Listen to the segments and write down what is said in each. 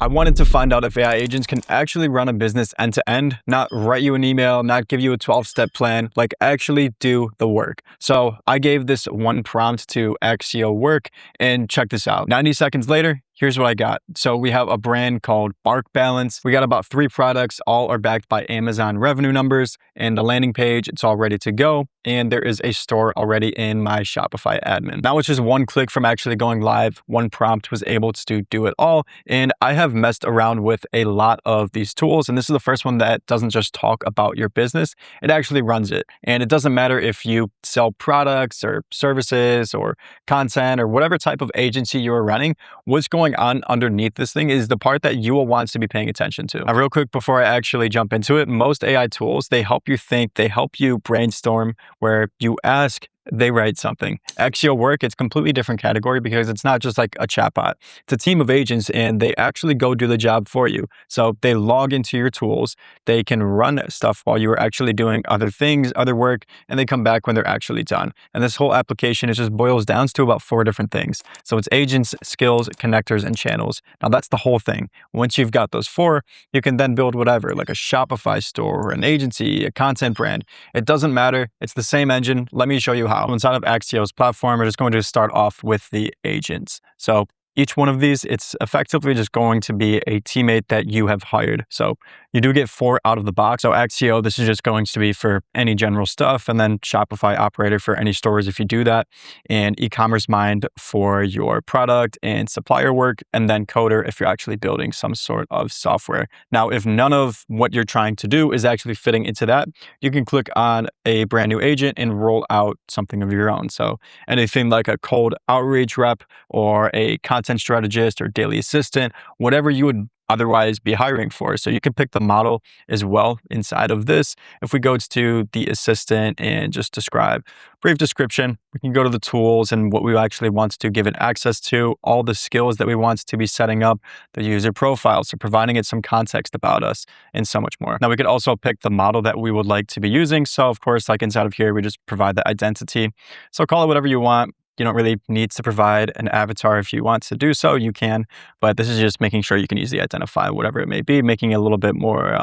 I wanted to find out if AI agents can actually run a business end to end, not write you an email, not give you a 12-step plan, like actually do the work. So I gave this one prompt to Axio Work, and check this out. 90 seconds later, here's what I got. So we have a brand called Bark Balance. We got about 3 products. All are backed by Amazon revenue numbers, and the landing page, it's all ready to go. And there is a store already in my Shopify admin. Now it's just one click from actually going live. One prompt was able to do it all. And I have messed around with a lot of these tools. And this is the first one that doesn't just talk about your business, it actually runs it. And it doesn't matter if you sell products or services or content or whatever type of agency you're running, what's going on underneath this thing is the part that you will want to be paying attention to. Now, real quick before I actually jump into it, most AI tools, they help you think, they help you brainstorm, where you ask, they write something. Axio Work, it's a completely different category because it's not just like a chatbot. It's a team of agents and they actually go do the job for you. So they log into your tools, they can run stuff while you are actually doing other things, other work, and they come back when they're actually done. And this whole application, it just boils down to about 4 different things. So it's agents, skills, connectors, and channels. Now that's the whole thing. Once you've got those 4, you can then build whatever, like a Shopify store, an agency, a content brand. It doesn't matter. It's the same engine. Let me show you how. Inside of Axio's platform, we're just going to start off with the agents. So each one of these, it's effectively just going to be a teammate that you have hired. So you do get 4 out of the box. So Axio, this is just going to be for any general stuff, and then Shopify Operator for any stores if you do that, and E-commerce Mind for your product and supplier work, and then Coder if you're actually building some sort of software. Now, if none of what you're trying to do is actually fitting into that, you can click on a brand new agent and roll out something of your own. So anything like a cold outreach rep or a content strategist or daily assistant, whatever you would otherwise be hiring for. So you can pick the model as well inside of this. If we go to the assistant and just describe brief description, we can go to the tools and what we actually want to give it access to, all the skills that we want to be setting up, the user profile, so providing it some context about us, and so much more. Now we could also pick the model that we would like to be using. So of course, like inside of here, we just provide the identity. So call it whatever you want. You don't really need to provide an avatar. If you want to do so, you can, but this is just making sure you can easily identify whatever it may be, making it a little bit more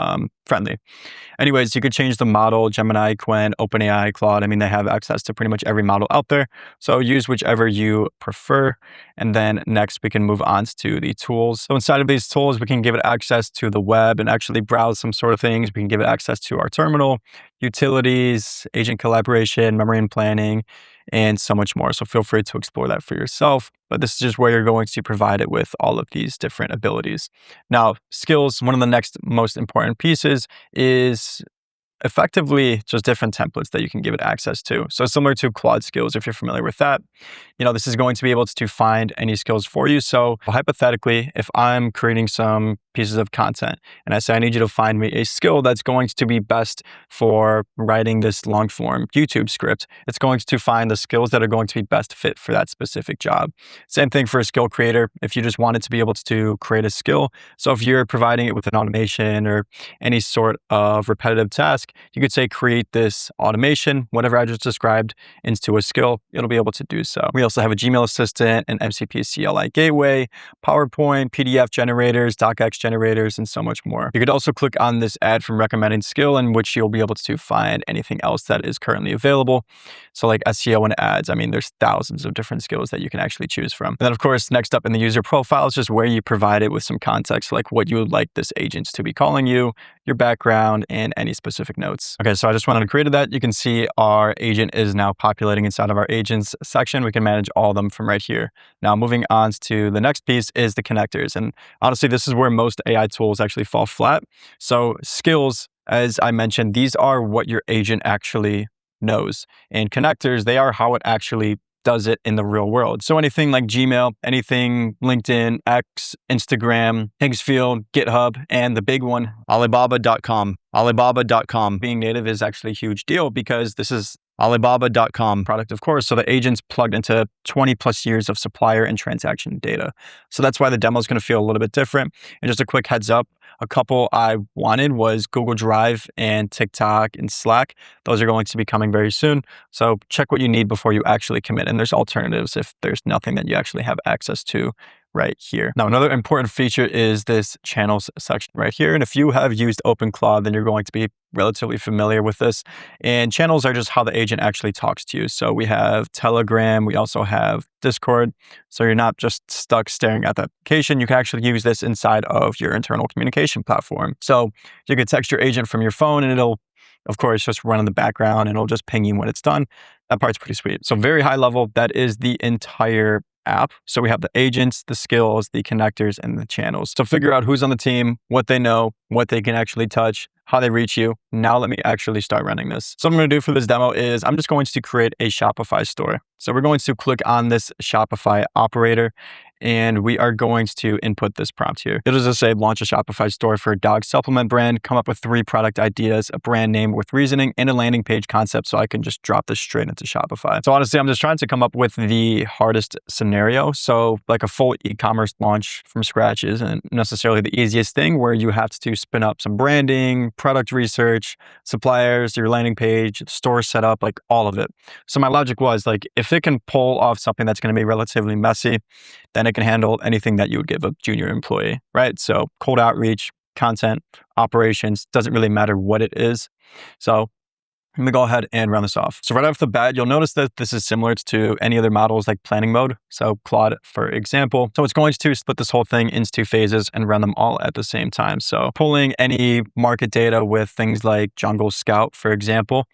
friendly. Anyways, you could change the model, Gemini, Qwen, OpenAI, Claude. I mean, they have access to pretty much every model out there. So use whichever you prefer. And then next, we can move on to the tools. So inside of these tools, we can give it access to the web and actually browse some sort of things. We can give it access to our terminal, utilities, agent collaboration, memory and planning, and so much more. So feel free to explore that for yourself. But this is just where you're going to provide it with all of these different abilities. Now, skills, one of the next most important pieces is effectively just different templates that you can give it access to. So similar to Claude Skills, if you're familiar with that, this is going to be able to find any skills for you. So hypothetically, if I'm creating some pieces of content and I say, I need you to find me a skill that's going to be best for writing this long form YouTube script, it's going to find the skills that are going to be best fit for that specific job. Same thing for a skill creator. If you just wanted to be able to create a skill, so if you're providing it with an automation or any sort of repetitive task, you could say, create this automation, whatever I just described, into a skill, it'll be able to do so. We also have a Gmail assistant, an MCP CLI gateway, PowerPoint, PDF generators, DocX generators, and so much more. You could also click on this add from recommended skill, in which you'll be able to find anything else that is currently available. So like SEO and ads, I mean, there's thousands of different skills that you can actually choose from. And then of course, next up in the user profile is just where you provide it with some context, like what you would like this agent to be calling you, your background, and any specific notes. Okay, so I just went on and created that. You can see our agent is now populating inside of our agents section. We can manage all of them from right here. Now moving on to the next piece is the connectors. And honestly, this is where most AI tools actually fall flat. So skills, as I mentioned, these are what your agent actually knows. And connectors, they are how it actually does it in the real world. So anything like Gmail, anything LinkedIn, X, Instagram, Higgsfield, GitHub, and the big one, Alibaba.com. Alibaba.com being native is actually a huge deal because this is Alibaba.com product, of course. So the agent's plugged into 20 plus years of supplier and transaction data. So that's why the demo is going to feel a little bit different. And just a quick heads up, a couple I wanted was Google Drive and TikTok and Slack. Those are going to be coming very soon. So check what you need before you actually commit. And there's alternatives if there's nothing that you actually have access to right here. Now, another important feature is this channels section right here. And if you have used OpenClaw, then you're going to be relatively familiar with this. And channels are just how the agent actually talks to you. So we have Telegram, we also have Discord. So you're not just stuck staring at the application. You can actually use this inside of your internal communication platform. So you can text your agent from your phone and it'll, of course, just run in the background and it'll just ping you when it's done. That part's pretty sweet. So very high level, that is the entire app. So we have the agents, the skills, the connectors, and the channels. So figure out who's on the team, what they know, what they can actually touch, how they reach you. Now let me actually start running this. So what I'm going to do for this demo is I'm just going to create a Shopify store. So we're going to click on this Shopify operator and we are going to input this prompt here. It'll just say launch a Shopify store for a dog supplement brand, come up with 3 product ideas, a brand name with reasoning, and a landing page concept so I can just drop this straight into Shopify. So honestly, I'm just trying to come up with the hardest scenario. So like a full e-commerce launch from scratch isn't necessarily the easiest thing where you have to spin up some branding, product research, suppliers, your landing page, store setup, like all of it. So my logic was like, if it can pull off something that's going to be relatively messy, then it can handle anything that you would give a junior employee, right? So cold outreach, content, operations, doesn't really matter what it is. So let me go ahead and run this off. So right off the bat, you'll notice that this is similar to any other models like planning mode. So Claude, for example. So it's going to split this whole thing into 2 phases and run them all at the same time. So pulling any market data with things like Jungle Scout, for example,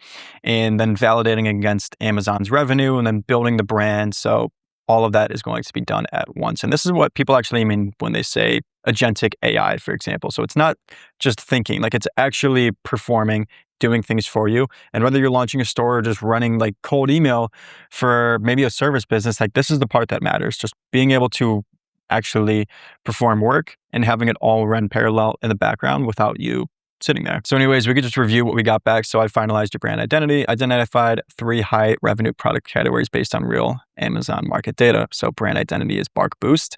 and then validating against Amazon's revenue and then building the brand. So all of that is going to be done at once. And this is what people actually mean when they say agentic AI, for example. So it's not just thinking, like it's actually performing, doing things for you. And whether you're launching a store or just running like cold email for maybe a service business, like this is the part that matters. Just being able to actually perform work and having it all run parallel in the background without you sitting there. So anyways, we could just review what we got back. So I finalized your brand identity, identified 3 high revenue product categories based on real Amazon market data. So brand identity is Bark Boost.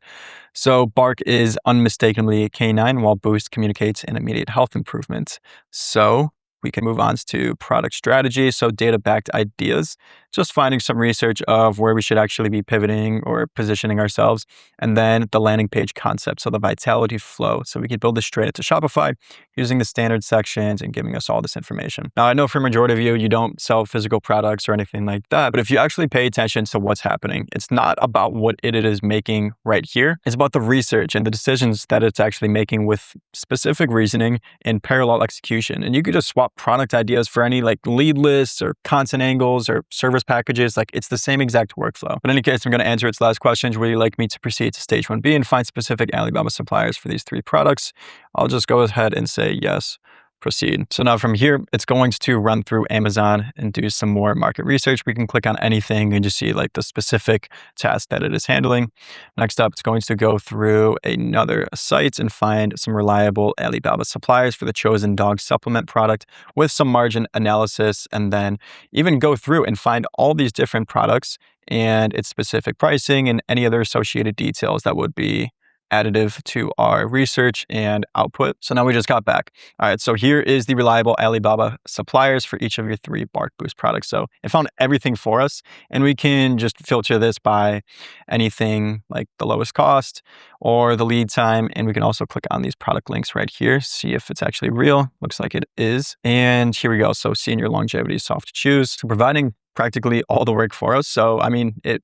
So Bark is unmistakably canine, while Boost communicates an immediate health improvement. So we can move on to product strategy. So data-backed ideas, just finding some research of where we should actually be pivoting or positioning ourselves. And then the landing page concept. So the vitality flow. So we could build this straight into Shopify using the standard sections and giving us all this information. Now, I know for a majority of you, you don't sell physical products or anything like that. But if you actually pay attention to what's happening, it's not about what it is making right here. It's about the research and the decisions that it's actually making with specific reasoning and parallel execution. And you could just swap product ideas for any like lead lists or content angles or service packages. Like it's the same exact workflow. But in any case, I'm going to answer its last questions. Would you like me to proceed to stage 1B and find specific Alibaba suppliers for these 3 products? I'll just go ahead and say yes. Proceed. So now from here, it's going to run through Amazon and do some more market research. We can click on anything and just see like the specific task that it is handling. Next up, it's going to go through another site and find some reliable Alibaba suppliers for the chosen dog supplement product with some margin analysis, and then even go through and find all these different products and its specific pricing and any other associated details that would be additive to our research and output. So now we just got back. All right, so here is the reliable Alibaba suppliers for each of your 3 Bark Boost products. So it found everything for us, and we can just filter this by anything like the lowest cost or the lead time. And we can also click on these product links right here, see if it's actually real. Looks like it is. And here we go. So senior longevity is soft to choose. So providing practically all the work for us. So, I mean, it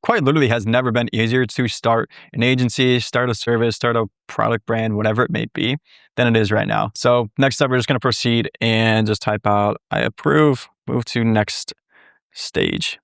quite literally has never been easier to start an agency, start a service, start a product brand, whatever it may be, than it is right now. So next up, we're just going to proceed and just type out, I approve, move to next stage.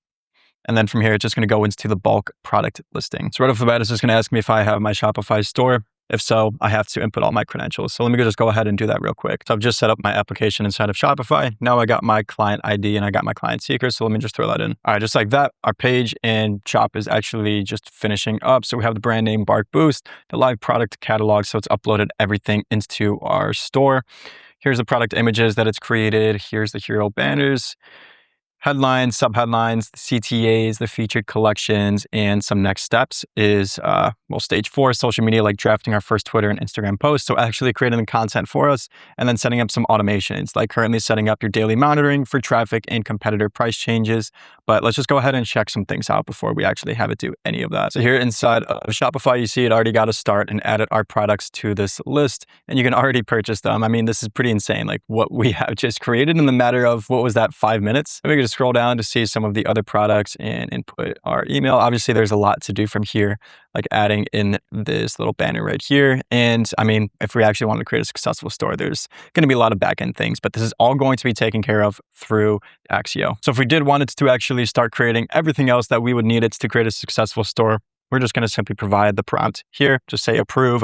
And then from here, it's just going to go into the bulk product listing. So right off the bat, it's just going to ask me if I have my Shopify store. If so, I have to input all my credentials. So let me just go ahead and do that real quick. So I've just set up my application inside of Shopify. Now I got my client ID and I got my client secret. So let me just throw that in. All right, just like that, our page and shop is actually just finishing up. So we have the brand name Bark Boost, the live product catalog. So it's uploaded everything into our store. Here's the product images that it's created. Here's the hero banners, headlines, subheadlines, the CTAs, the featured collections, and some next steps is, stage 4, social media, like drafting our first Twitter and Instagram posts. So actually creating the content for us and then setting up some automations, like currently setting up your daily monitoring for traffic and competitor price changes, But let's just go ahead and check some things out before we actually have it do any of that. So here inside of Shopify, you see it already got a start and added our products to this list, and you can already purchase them. I mean, this is pretty insane, like what we have just created in the matter of, what was that, 5 minutes? And we can just scroll down to see some of the other products and input our email. Obviously, there's a lot to do from here, like adding in this little banner right here. And I mean, if we actually want to create a successful store, there's going to be a lot of back-end things, but this is all going to be taken care of through Axio. So if we did want it to actually start creating everything else that we would need it to create a successful store, we're just going to simply provide the prompt here. Just say approve,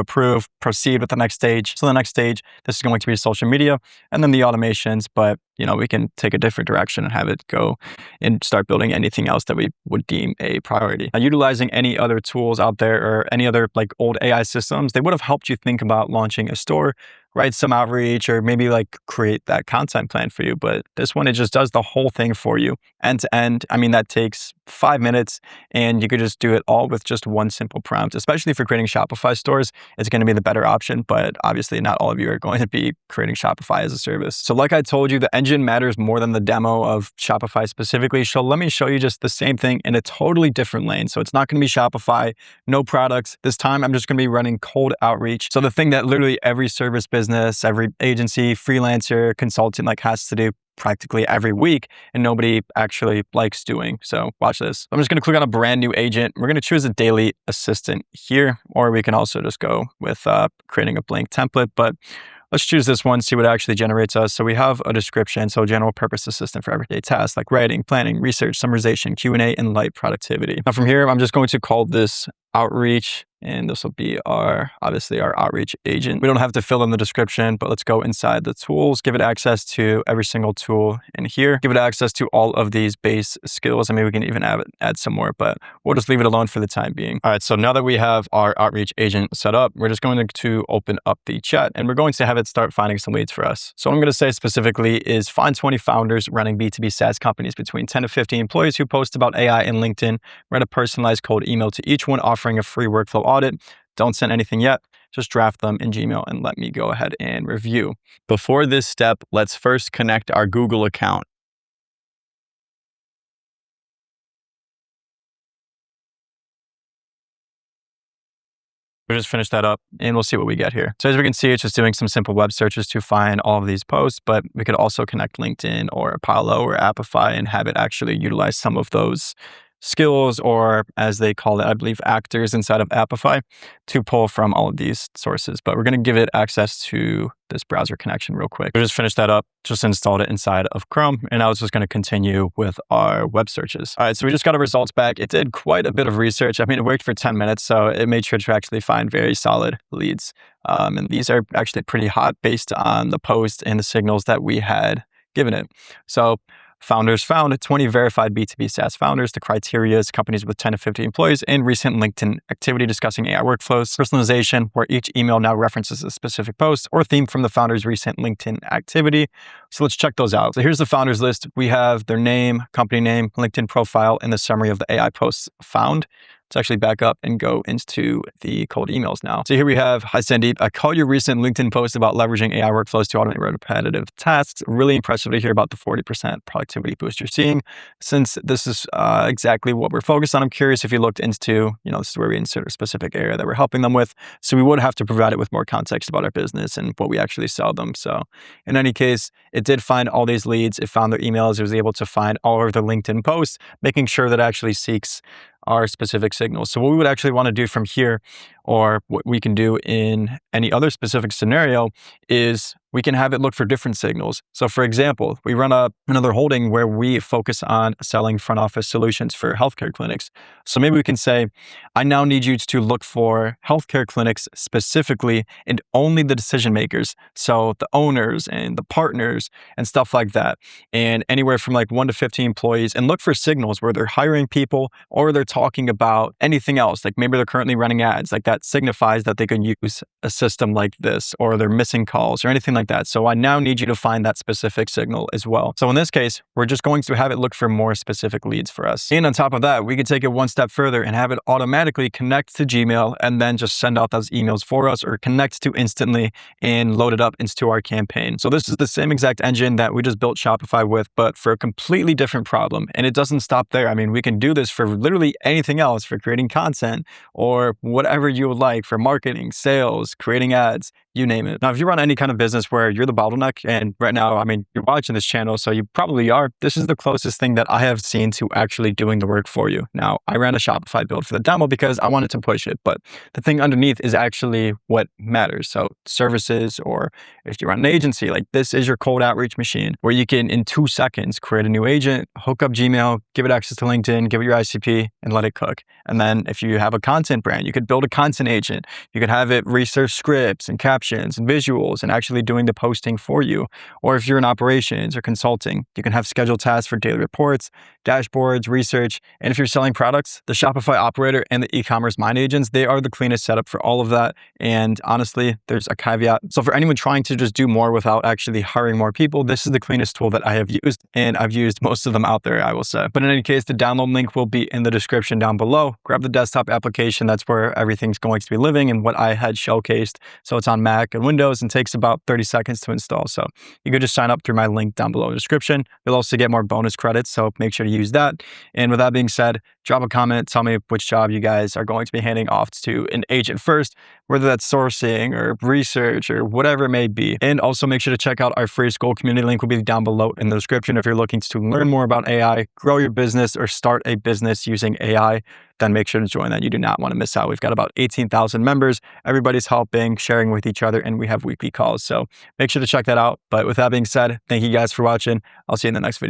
proceed with the next stage. So the next stage, this is going to be social media and then the automations, but we can take a different direction and have it go and start building anything else that we would deem a priority. Now, utilizing any other tools out there or any other like old AI systems, they would have helped you think about launching a store, write some outreach, or maybe like create that content plan for you. But this one, it just does the whole thing for you end to end. I mean, that takes 5 minutes and you could just do it all with just one simple prompt. Especially for creating Shopify stores, it's going to be the better option, but obviously not all of you are going to be creating Shopify as a service. So like I told you, the engine matters more than the demo of Shopify specifically. So let me show you just the same thing in a totally different lane. So it's not going to be Shopify, no products. This time I'm just going to be running cold outreach. So the thing that literally every service business, every agency, freelancer, consultant has to do practically every week and nobody actually likes doing. So watch this. I'm just going to click on a brand new agent. We're going to choose a daily assistant here, or we can also just go with creating a blank template. But let's choose this one, see what actually generates us. So we have a description. So general purpose assistant for everyday tasks like writing, planning, research, summarization, Q&A, and light productivity. Now from here, I'm just going to call this outreach, and this will be obviously our outreach agent. We don't have to fill in the description, but let's go inside the tools, give it access to every single tool in here, give it access to all of these base skills. I mean, we can even add some more, but we'll just leave it alone for the time being. All right, so now that we have our outreach agent set up, we're just going to open up the chat and we're going to have it start finding some leads for us. So what I'm going to say specifically is find 20 founders running B2B SaaS companies between 10 to 15 employees who post about AI in LinkedIn, write a personalized cold email to each one offering a free workflow audit. Don't send anything yet. Just draft them in Gmail and let me go ahead and review. Before this step, let's first connect our Google account. We'll just finish that up and we'll see what we get here. So as we can see, it's just doing some simple web searches to find all of these posts, but we could also connect LinkedIn or Apollo or Apify and have it actually utilize some of those skills, or as they call it, I believe, actors inside of Apify, to pull from all of these sources. But we're going to give it access to this browser connection real quick. We'll just finish that up, just installed it inside of Chrome, and I was just going to continue with our web searches. All right, so we just got our results back. It did quite a bit of research. I mean, it worked for 10 minutes, so it made sure to actually find very solid leads. And these are actually pretty hot based on the post and the signals that we had given it. So founders found 20 verified B2B SaaS founders. The criteria is companies with 10 to 50 employees and recent LinkedIn activity discussing AI workflows, personalization, where each email now references a specific post or theme from the founder's recent LinkedIn activity. So let's check those out. So here's the founders list. We have their name, company name, LinkedIn profile, and the summary of the AI posts found. Let's actually back up and go into the cold emails now. So here we have, hi Sandeep, I caught your recent LinkedIn post about leveraging AI workflows to automate repetitive tasks. Really impressive to hear about the 40% productivity boost you're seeing. Since this is exactly what we're focused on, I'm curious if you looked into, this is where we insert a specific area that we're helping them with. So we would have to provide it with more context about our business and what we actually sell them. So in any case, it did find all these leads. It found their emails. It was able to find all of their LinkedIn posts, making sure that it actually seeks our specific signals. So what we would actually want to do from here, or what we can do in any other specific scenario, is we can have it look for different signals. So for example, we run another holding where we focus on selling front office solutions for healthcare clinics. So maybe we can say, I now need you to look for healthcare clinics specifically and only the decision makers. So the owners and the partners and stuff like that. And anywhere from like 1 to 15 employees, and look for signals where they're hiring people or they're talking about anything else. Like maybe they're currently running ads. Like that signifies that they can use a system like this, or they're missing calls or anything like that. So I now need you to find that specific signal as well. So in this case, we're just going to have it look for more specific leads for us. And on top of that, we could take it one step further and have it automatically connect to Gmail and then just send out those emails for us, or connect to instantly and load it up into our campaign. So this is the same exact engine that we just built Shopify with, but for a completely different problem. And it doesn't stop there. I mean, we can do this for literally anything else, for creating content or whatever you would like, for marketing, sales, creating ads, you name it. Now, if you run any kind of business where you're the bottleneck, and right now, I mean, you're watching this channel, so you probably are, this is the closest thing that I have seen to actually doing the work for you. Now, I ran a Shopify build for the demo because I wanted to push it, but the thing underneath is actually what matters. So services, or if you run an agency, like this is your cold outreach machine where you can, in 2 seconds, create a new agent, hook up Gmail, give it access to LinkedIn, give it your ICP, and let it cook. And then if you have a content brand, you could build a content agent. You could have it research scripts and captions and visuals and actually doing the posting for you. Or if you're in operations or consulting, you can have scheduled tasks for daily reports, dashboards, research. And if you're selling products, the Shopify operator and the e-commerce mind agents, they are the cleanest setup for all of that. And honestly, there's a caveat. So for anyone trying to just do more without actually hiring more people, this is the cleanest tool that I have used, and I've used most of them out there, I will say. But in any case, the download link will be in the description down below. Grab the desktop application. That's where everything's going to be living and what I had showcased. So it's on Mac and Windows and takes about 30 seconds to install. So you could just sign up through my link down below in the description. You'll also get more bonus credits, so make sure to use that. And with that being said, drop a comment, tell me which job you guys are going to be handing off to an agent first, whether that's sourcing or research or whatever it may be. And also make sure to check out our free school community. Link will be down below in the description. If you're looking to learn more about AI, grow your business, or start a business using AI, then make sure to join that. You do not want to miss out. We've got about 18,000 members. Everybody's helping, sharing with each other, and we have weekly calls. So make sure to check that out. But with that being said, thank you guys for watching. I'll see you in the next video.